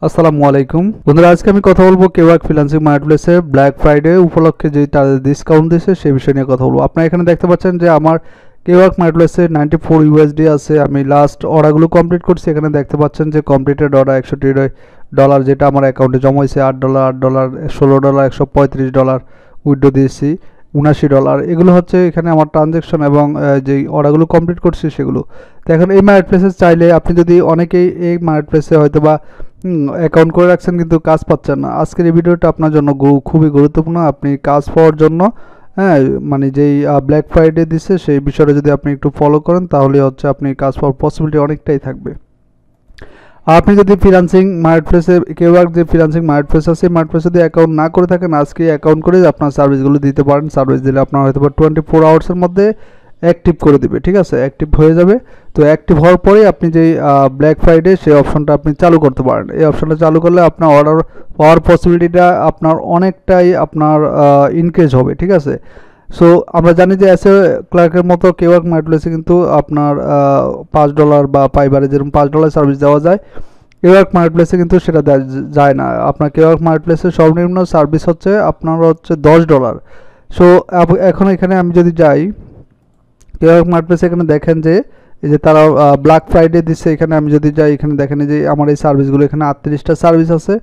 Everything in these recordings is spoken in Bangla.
আসসালামু আলাইকুম বন্ধুরা, আজকে আমি কথা বলবো কেওয়ার্ক ফ্রিল্যান্সিং মার্কেটপ্লেসে ব্ল্যাক ফ্রাইডে উপলক্ষে যে তাদের ডিসকাউন্ট দিয়েছে সেই বিষয় নিয়ে কথা বলবো। আপনারা এখানে দেখতে পাচ্ছেন যে আমার কেওয়ার্ক মার্কেটপ্লেসে 94 ইউএসডি আছে। আমি লাস্ট অর্ডারগুলো কমপ্লিট করছি। এখানে দেখতে পাচ্ছেন যে কমপ্লিটেড অর্ডার $61, যেটা আমার অ্যাকাউন্টে জমা হয়েছে $8, $16, $135 উইথড্র দিয়েছি $79। এগুলো হচ্ছে এখানে আমার ট্রানজ্যাকশন এবং যে অর্ডারগুলো কমপ্লিট করছি সেগুলো। তো এখন এই মার্কেটপ্লেসে চাইলে আপনি যদি অনেকেই এই মার্কেটপ্লেসে হয়তো বা অ্যাকাউন্ট করে রাখছেন কিন্তু কাজ পাচ্ছেন না, আজকের এই ভিডিওটা আপনার জন্য খুবই গুরুত্বপূর্ণ। আপনি কাজ পাওয়ার জন্য মানে যেই ব্ল্যাক ফ্রাইডে দিচ্ছে সেই বিষয়টা যদি আপনি একটু ফলো করেন তাহলে হচ্ছে আপনি কাজ পাওয়ার পসিবিলিটি অনেকটাই থাকবে। আপনি যদি ফ্রিল্যান্সিং মার্কেটপ্লেসে কেওয়ার্ক যে ফ্রিল্যান্সিং মার্কেটপ্লেস আছে, মার্কেটপ্লেসে যদি অ্যাকাউন্ট না করে থাকেন আজকে অ্যাকাউন্ট করে আপনার সার্ভিসগুলো দিতে পারেন। সার্ভিস দিলে আপনার হয়তো 24 আওয়ার্সের মধ্যে অ্যাক্টিভ করে দিবে, ঠিক আছে, অ্যাক্টিভ হয়ে যাবে। তো অ্যাক্টিভ হওয়ার পরে আপনি যেই ব্ল্যাক ফ্রাইডে সেই অপশনটা আপনি চালু করতে পারেন। এই অপশনটা চালু করলে আপনার অর্ডার পাওয়ার পসিবিলিটিটা আপনার অনেকটাই আপনার ইনক্রিজ হবে, ঠিক আছে। সো আমরা জানি যে এসএ ক্লার্কের মতো কেওয়ার্ক মার্কেটপ্লেসে কিন্তু আপনার $5 বা পাইবারে যেরকম $5 সার্ভিস দেওয়া যায়, কেওয়ার্ক মার্কেটপ্লেসে কিন্তু সেটা যায় না। আপনার কেওয়ার্ক মার্কেটপ্লেসের সর্বনিম্ন সার্ভিস হচ্ছে আপনার হচ্ছে $10। সো এখন এখানে আমি যদি যাই কেওয়ার্ক মার্কেটপ্লেসে, এখানে দেখেন যে এই যে তারা ব্ল্যাক ফ্রাইডে দিচ্ছে। এখানে আমি যদি যাই এখানে দেখেন যে আমার এই সার্ভিসগুলো এখানে 38টা সার্ভিস আছে।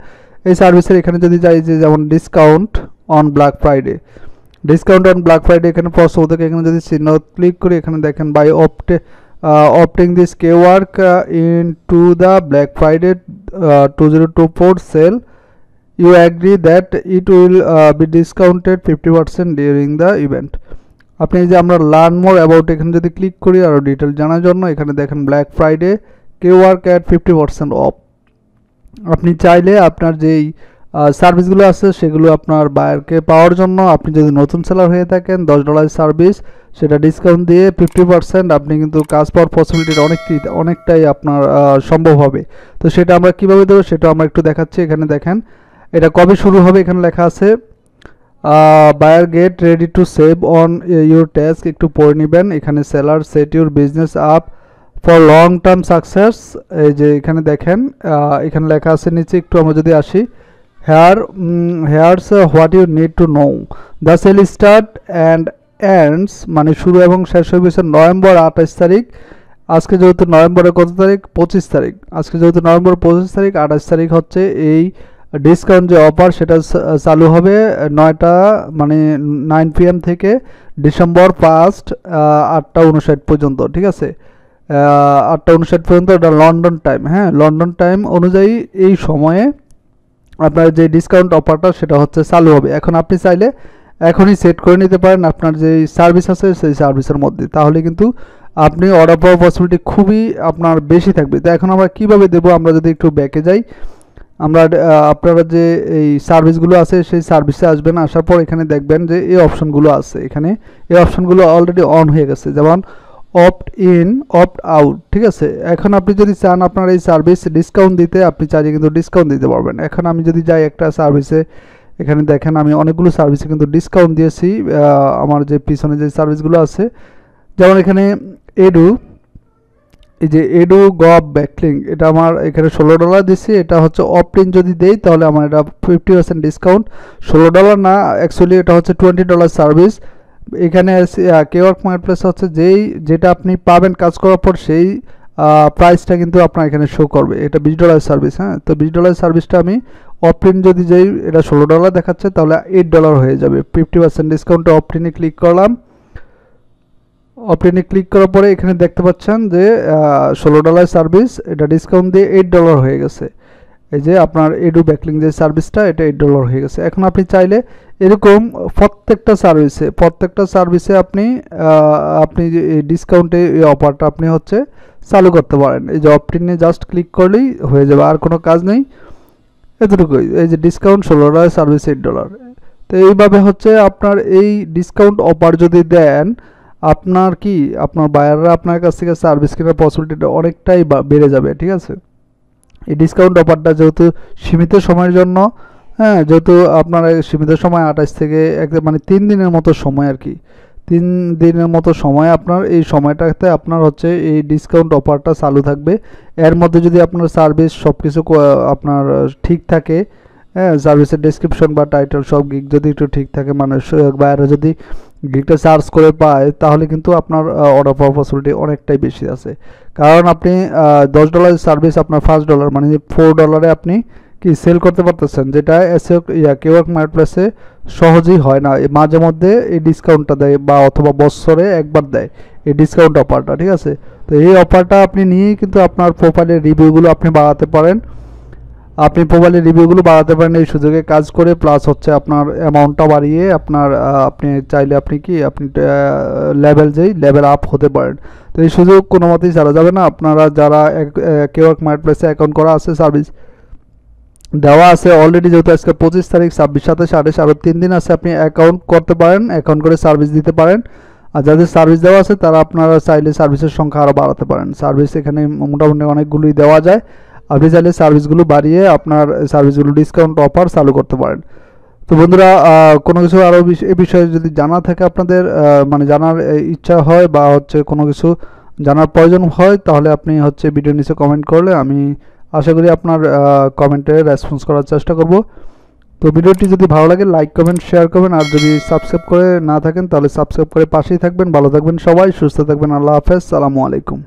এই সার্ভিসের এখানে যদি যাই যে যেমন discount on black Friday, discount on black Friday এখানে প্রথম থেকে এখানে যদি চিহ্ন ক্লিক করি এখানে দেখেন by opting this K-work into the Black Friday 2024 sale, you agree that it will be discounted 50% during the event. আপনি যে আমরা লার্ন মোর অ্যাবাউট এখানে যদি ক্লিক করি আরও ডিটেল জানার জন্য এখানে দেখেন black Friday K-work at 50% of. আপনি চাইলে আপনার যেই সার্ভিসগুলো আছে সেগুলো আপনার বায়ারকে পাওয়ার জন্য আপনি যদি নতুন সেলার হয়ে থাকেন $10 সার্ভিস সেটা ডিসকাউন্ট দিয়ে 50% আপনি কিন্তু কাজ পাওয়ার পসিবিলিটি অনেকটাই আপনার সম্ভব হবে। তো সেটা আমরা কিভাবে দেবো সেটা আমরা একটু দেখাচ্ছি। এখানে দেখেন এটা কবে শুরু হবে, এখানে লেখা আছে buyer get ready to save on your task, একটু পড়ে নেবেন। এখানে seller set your business up for long term success, এই যে এখানে দেখেন এখানে লেখা আছে নিচে একটু আমরা যদি আসি, here's what you need to know, the sale start and ends, মানে শুরু এবং শেষ হয়ে গেছে নভেম্বর 28 তারিখ। আজকে যেহেতু নভেম্বরের কত তারিখ, 25 তারিখ, আজকে যেহেতু নভেম্বর 25 তারিখ, 28 তারিখ হচ্ছে এই ডিসকাউন্ট যে অফার সেটা চালু হবে 9 PM থেকে ডিসেম্বর 1 8:59 পর্যন্ত, ঠিক আছে। 8:59 পর্যন্ত এটা লন্ডন টাইম, হ্যাঁ লন্ডন টাইম অনুযায়ী এই সময়ে আপনার যে ডিসকাউন্ট অফারটা সেটা হচ্ছে চালু হবে। এখন আপনি চাইলে এখনই সেট করে নিতে পারেন আপনার যে সার্ভিস আছে সেই সার্ভিসের মধ্যে, তাহলে কিন্তু আপনি অর্ডার পাওয়ার পসিবিলিটি খুবই আপনার বেশি থাকবে। তো এখন আমরা কিভাবে দেবো, আমরা যদি একটু ব্যাকে যাই, আমরা আপনারা যে এই সার্ভিসগুলো আছে সেই সার্ভিসে আসবেন। আসার পর এখানে দেখবেন যে এই অপশনগুলো আছে, এখানে এই অপশনগুলো অলরেডি অন হয়ে গেছে, যেমন অপ্ট ইন অপ্ট আউট, ঠিক আছে। এখন আপনি যদি চান আপনার এই সার্ভিস ডিসকাউন্ট দিতে, আপনি চাইলে কিন্তু ডিসকাউন্ট দিতে পারবেন। এখন আমি যদি যাই একটা সার্ভিসে, এখানে দেখেন আমি অনেকগুলো সার্ভিসে কিন্তু ডিসকাউন্ট দিয়েছি। আমার যে পিছনে যে সার্ভিসগুলো আছে, যেমন এখানে এডু, এই যে এডু গভ ব্যাকলিং, এটা আমার এখানে $16 দিচ্ছি। এটা হচ্ছে অপটিন যদি দেই তাহলে আমার এটা 50% ডিসকাউন্ট, $16 না, অ্যাকচুয়ালি এটা হচ্ছে $20 সার্ভিস। এখানে কেওয়ার্ক মার্কেটপ্লেস হচ্ছে যেটা আপনি পাবেন কাজ করার পর সেই প্রাইসটা কিন্তু আপনার এখানে শো করবে। এটা $20 সার্ভিস, হ্যাঁ। তো $20 সার্ভিসটা আমি অপটিন যদি যেই এটা $16 দেখাচ্ছে তাহলে $8 হয়ে যাবে। 50% ডিসকাউন্টে অপটিনে ক্লিক করলাম। অপটিনে ক্লিক করার পরে এখানে দেখতে পাচ্ছেন যে $16 সার্ভিস, এটা ডিসকাউন্ট দিয়ে $8 হয়ে গেছে। এই যে আপনার এডু ব্যাকলিং যে সার্ভিসটা এটা $8 হয়ে গেছে। এখন আপনি চাইলে এরকম প্রত্যেকটা সার্ভিসে আপনি যে এই ডিসকাউন্টে এই অফারটা আপনি হচ্ছে চালু করতে পারেন। এই যে অপটিনে জাস্ট ক্লিক করলেই হয়ে যাবে, আর কোনো কাজ নেই, এতটুকুই। এই যে ডিসকাউন্ট $16 সার্ভিস $8। তো এইভাবে হচ্ছে আপনার এই ডিসকাউন্ট অফার যদি দেন আপনার বায়াররা আপনার কাছ থেকে সার্ভিস কেনার পসিবিলিটিটা অনেকটাই বেড়ে যাবে, ঠিক আছে। এই ডিসকাউন্ট অফারটা যেহেতু সীমিত সময়ের জন্য, হ্যাঁ যেহেতু আপনার সীমিত সময় 28 থেকে 3 দিনের মতো সময় আর কি, 3 দিনের মতো সময় আপনার, এই সময়টাতে আপনার হচ্ছে এই ডিসকাউন্ট অফারটা চালু থাকবে। এর মধ্যে যদি আপনার সার্ভিস সব কিছু আপনার ঠিক থাকে, হ্যাঁ, সার্ভিসের ডেসক্রিপশন বা টাইটেল সব গিগ যদি একটু ঠিক থাকে, মানে বাইরে যদি গিগটা চার্জ করে পায়, তাহলে কিন্তু আপনার অর্ডার পাওয়ার পসিবিলিটি অনেকটাই বেশি আছে। কারণ আপনি $10 সার্ভিস আপনার $5 মানে $4 আপনি কি সেল করতে পারতেছেন, যেটা কেওয়ার্ক মার্কেটপ্লেসে সহজেই হয় না। মাঝে মধ্যে এই ডিসকাউন্টটা দেয় বা অথবা বছরে একবার দেয় এই ডিসকাউন্ট অফারটা, ঠিক আছে। তো এই অফারটা আপনি নিয়েই কিন্তু আপনার প্রোফাইলের রিভিউগুলো আপনি বাড়াতে পারেন, এই সুযোগে কাজ করে, প্লাস হচ্ছে আপনার অ্যামাউন্টটা বাড়িয়ে আপনার আপনি চাইলে আপনি লেভেল আপ হতে পারেন। তো এই সুযোগ কোনো মতেই ছাড়া যাবে না। আপনারা যারা কেওয়ার্ক মার্কেটপ্লেসে অ্যাকাউন্ট করা আছে, সার্ভিস দেওয়া আছে অলরেডি, যেহেতু আজকে 25 তারিখ, 26, 27, 28 আরও 3 দিন আছে, আপনি অ্যাকাউন্ট করতে পারেন, অ্যাকাউন্ট করে সার্ভিস দিতে পারেন। আর যাদের সার্ভিস দেওয়া আছে তারা আপনারা চাইলে সার্ভিসের সংখ্যা আরও বাড়াতে পারেন। সার্ভিস এখানে মোটামুটি অনেকগুলোই দেওয়া যায়, আপনি চাইলে সার্ভিসগুলো বাড়িয়ে আপনার সার্ভিসগুলো ডিসকাউন্ট অফার চালু করতে পারেন। তো বন্ধুরা, কোনো কিছু আরও এই বিষয়ে যদি জানা থাকে আপনাদের, মানে জানার ইচ্ছা হয় বা হচ্ছে কোনো কিছু জানার প্রয়োজন হয়, তাহলে আপনি হচ্ছে ভিডিও নিচে কমেন্ট করলে আমি আশা করি আপনার কমেন্টে রেসপন্স করার চেষ্টা করব। তো ভিডিওটি যদি ভালো লাগে লাইক কমেন্ট শেয়ার করবেন, আর যদি সাবস্ক্রাইব করে না থাকেন তাহলে সাবস্ক্রাইব করে পাশেই থাকবেন। ভালো থাকবেন সবাই, সুস্থ থাকবেন। আল্লাহ হাফেজ, সালামু আলাইকুম।